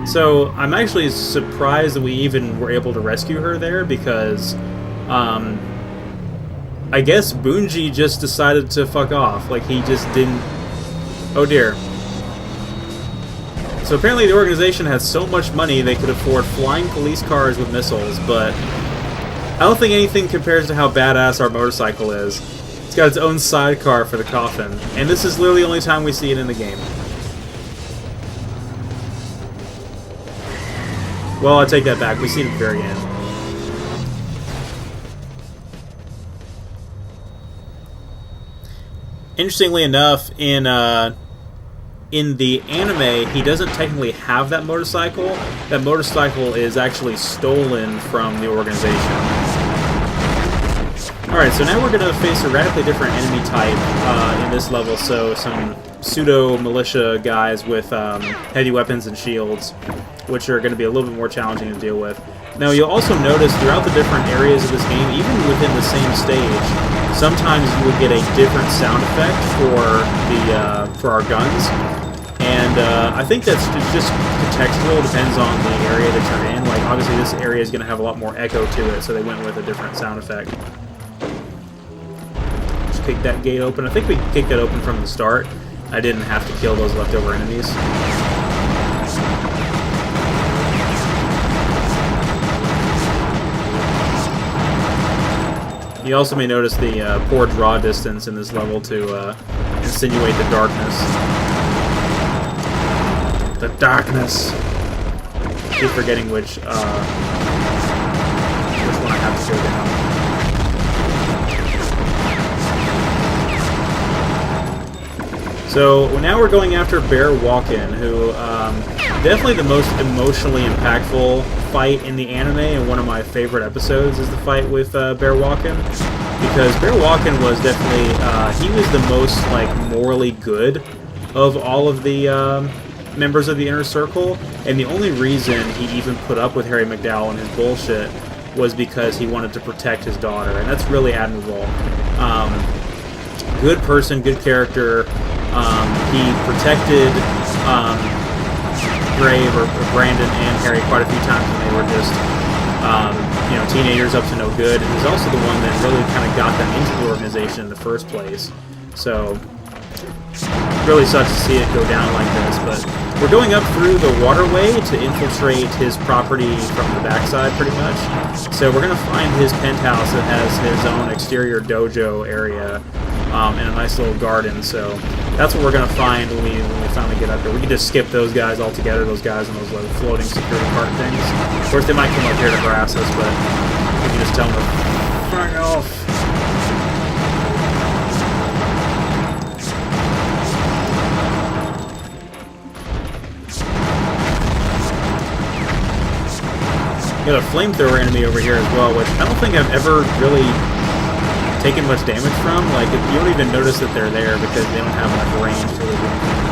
So I'm actually surprised that we even were able to rescue her there because I guess Bungie just decided to fuck off. Like, he just didn't... Oh dear. So apparently the organization has so much money they could afford flying police cars with missiles, but I don't think anything compares to how badass our motorcycle is. It's got its own sidecar for the coffin, and this is literally the only time we see it in the game. Well, I take that back. We see it at the very end. Interestingly enough, in the anime, he doesn't technically have that motorcycle. That motorcycle is actually stolen from the organization. Alright, so now we're going to face a radically different enemy type in this level. So some pseudo-militia guys with heavy weapons and shields, which are going to be a little bit more challenging to deal with. Now, you'll also notice throughout the different areas of this game, even within the same stage, sometimes you will get a different sound effect for our guns. And I think that's just contextual. It depends on the area that you're in. Like, obviously, this area is going to have a lot more echo to it, so they went with a different sound effect. Just kick that gate open. I think we kicked that open from the start. I didn't have to kill those leftover enemies. You also may notice the poor draw distance in this level to insinuate the darkness. The darkness! I keep forgetting which one I have to go down. So now we're going after Bear Walken, who definitely the most emotionally impactful fight in the anime, and one of my favorite episodes is the fight with Bear Walken, because Bear Walken was definitely he was the most like morally good of all of the members of the Inner Circle, and the only reason he even put up with Harry McDowell and his bullshit was because he wanted to protect his daughter, and that's really admirable. Good person, good character. He protected Grave or Brandon and Harry quite a few times when they were just you know, teenagers up to no good, and he's also the one that really kind of got them into the organization in the first place. So really sucks to see it go down like this, but we're going up through the waterway to infiltrate his property from the backside, pretty much. So we're going to find his penthouse that has his own exterior dojo area and a nice little garden. So that's what we're going to find when we finally get up there. We can just skip those guys altogether, those guys in those like, floating security cart things. Of course, they might come up here to harass us, but we can just tell them to fuck off. We got a flamethrower enemy over here as well, which I don't think I've ever really taken much damage from. Like, you don't even notice that they're there because they don't have enough range to really do anything.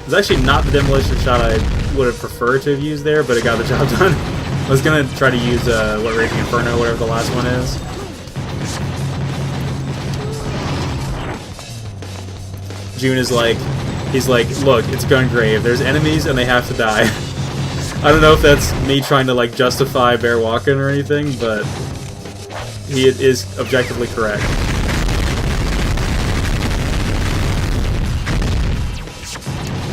It's actually not the demolition shot I would have preferred to have used there, but it got the job done. I was gonna try to use what Raging Inferno, whatever the last one is. June is like, he's like, look, it's Gungrave. There's enemies and they have to die. I don't know if that's me trying to like justify Bear Walken or anything, but he is objectively correct.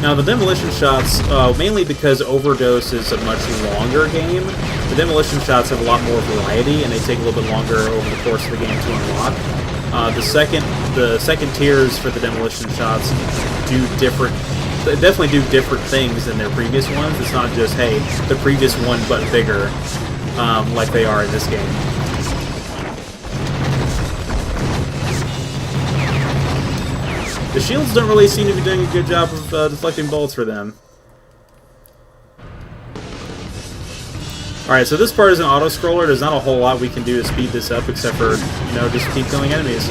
Now the demolition shots, mainly because Overdose is a much longer game, the demolition shots have a lot more variety and they take a little bit longer over the course of the game to unlock. The second tiers for the demolition shots definitely do different things than their previous ones. It's not just, hey, the previous one but bigger, like they are in this game. The shields don't really seem to be doing a good job of deflecting bullets for them. Alright, so this part is an auto-scroller. There's not a whole lot we can do to speed this up except for, you know, just keep killing enemies.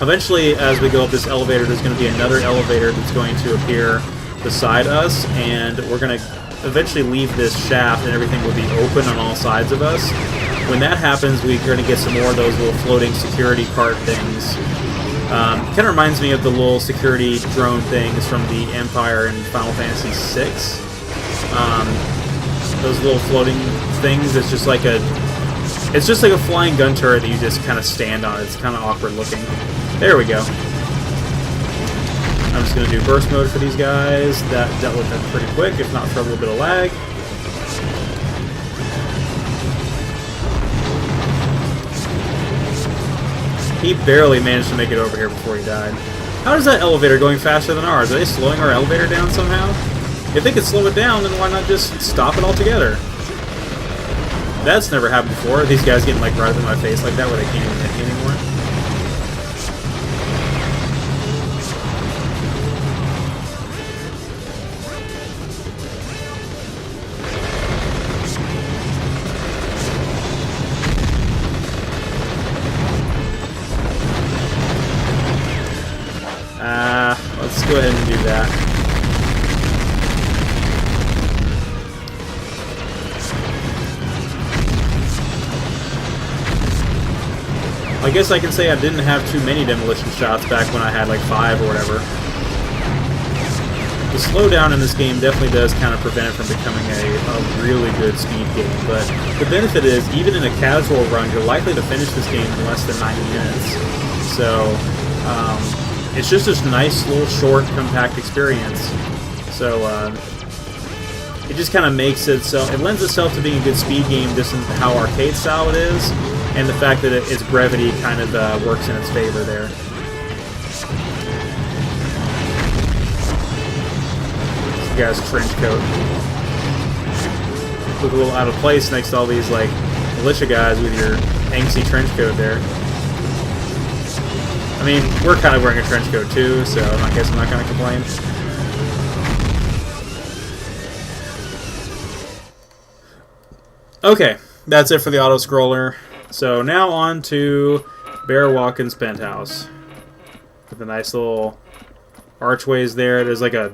Eventually, as we go up this elevator, there's going to be another elevator that's going to appear beside us, and we're going to eventually leave this shaft and everything will be open on all sides of us. When that happens, we're going to get some more of those little floating security cart things. Kind of reminds me of the little security drone things from the Empire in Final Fantasy VI. Those little floating things. It's just like a flying gun turret that you just kind of stand on. It's kind of awkward looking. There we go. I'm just going to do burst mode for these guys. That dealt with them pretty quick, if not for a little bit of lag. He barely managed to make it over here before he died. How is that elevator going faster than ours? Are they slowing our elevator down somehow? If they could slow it down, then why not just stop it altogether? That's never happened before. These guys getting like right up in my face like that where they can't even hit me anymore. Let's go ahead and do that. I guess I can say I didn't have too many demolition shots back when I had like 5 or whatever. The slowdown in this game definitely does kind of prevent it from becoming a really good speed game, but the benefit is, even in a casual run, you're likely to finish this game in less than 90 minutes. So, it's just this nice, little, short, compact experience. So, it just kind of makes it so... It lends itself to being a good speed game just in how arcade style it is, and the fact that its brevity kind of works in its favor there. This guy's trench coat. Look a little out of place next to all these, like, militia guys with your angsty trench coat there. I mean, we're kind of wearing a trench coat too, so I guess I'm not going to complain. Okay, that's it for the auto-scroller. So now on to Bear Walkin's penthouse. With the nice little archways there. There's like a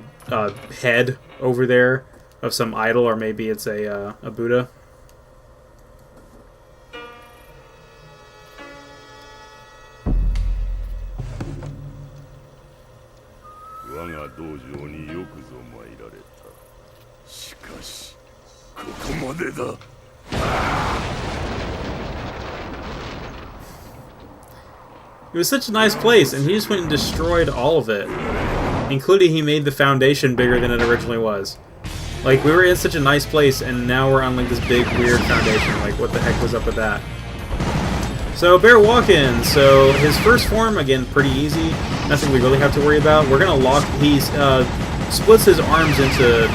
head over there of some idol, or maybe it's a Buddha. It was such a nice place, and he just went and destroyed all of it. Including he made the foundation bigger than it originally was. Like, we were in such a nice place, and now we're on like this big, weird foundation. Like, what the heck was up with that? So, Bear Walkin. So, his first form, again, pretty easy. Nothing we really have to worry about. We're going to lock... He splits his arms into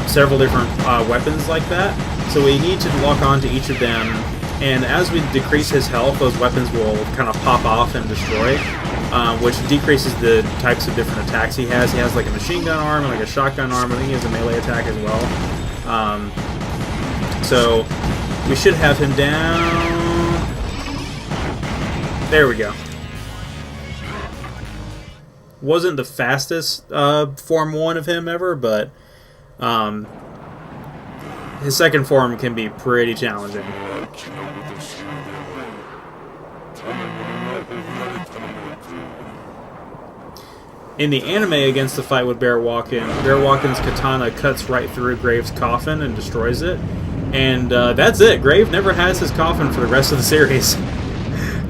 several different weapons like that. So we need to lock on to each of them. And as we decrease his health, those weapons will kind of pop off and destroy, which decreases the types of different attacks he has. He has like a machine gun arm and like a shotgun arm. I think he has a melee attack as well. So we should have him down. There we go. Wasn't the fastest Form 1 of him ever, but his second form can be pretty challenging. In the anime against the fight with Bear Walkin's katana cuts right through Grave's coffin and destroys it. And that's it. Grave never has his coffin for the rest of the series.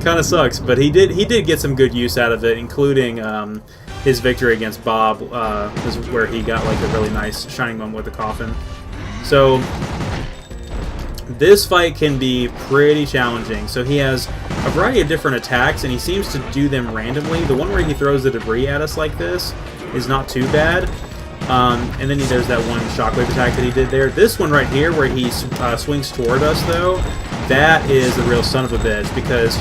Kind of sucks, but he did get some good use out of it, including his victory against Bob, where he got like a really nice shining moment with the coffin. So this fight can be pretty challenging. So he has a variety of different attacks, and he seems to do them randomly. The one where he throws the debris at us like this is not too bad. And then there's that one shockwave attack that he did there. This one right here, where he swings toward us, though, that is the real son of a bitch, because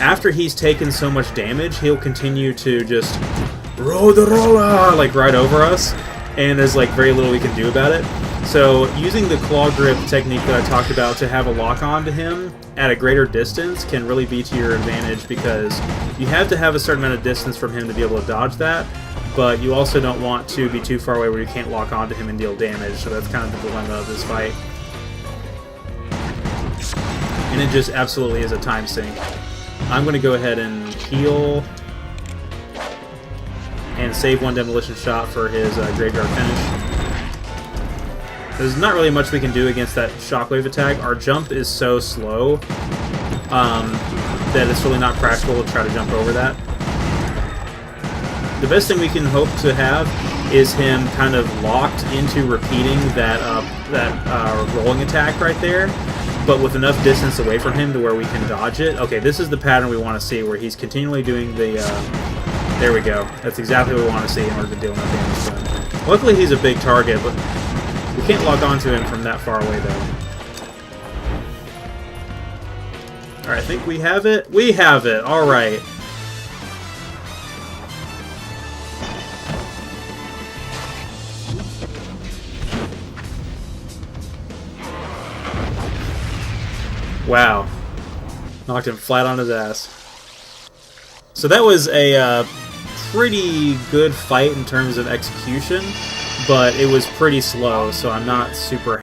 after he's taken so much damage, he'll continue to just roll the roller like right over us, and there's like very little we can do about it. So using the claw grip technique that I talked about to have a lock on to him at a greater distance can really be to your advantage, because you have to have a certain amount of distance from him to be able to dodge that. but you also don't want to be too far away where you can't lock onto him and deal damage, so that's kind of the dilemma of this fight. And it just absolutely is a time sink. I'm going to go ahead and heal and save one demolition shot for his graveyard finish. There's not really much we can do against that shockwave attack. Our jump is so slow that it's really not practical to try to jump over that. The best thing we can hope to have is him kind of locked into repeating that rolling attack right there, but with enough distance away from him to where we can dodge it. Okay, this is the pattern we want to see, where he's continually doing the... there we go. That's exactly what we want to see in order to deal enough damage to him. Luckily, he's a big target, but we can't lock onto him from that far away, though. Alright, I think we have it. We have it! Alright. Wow. Knocked him flat on his ass. So that was a pretty good fight in terms of execution, but it was pretty slow, so I'm not super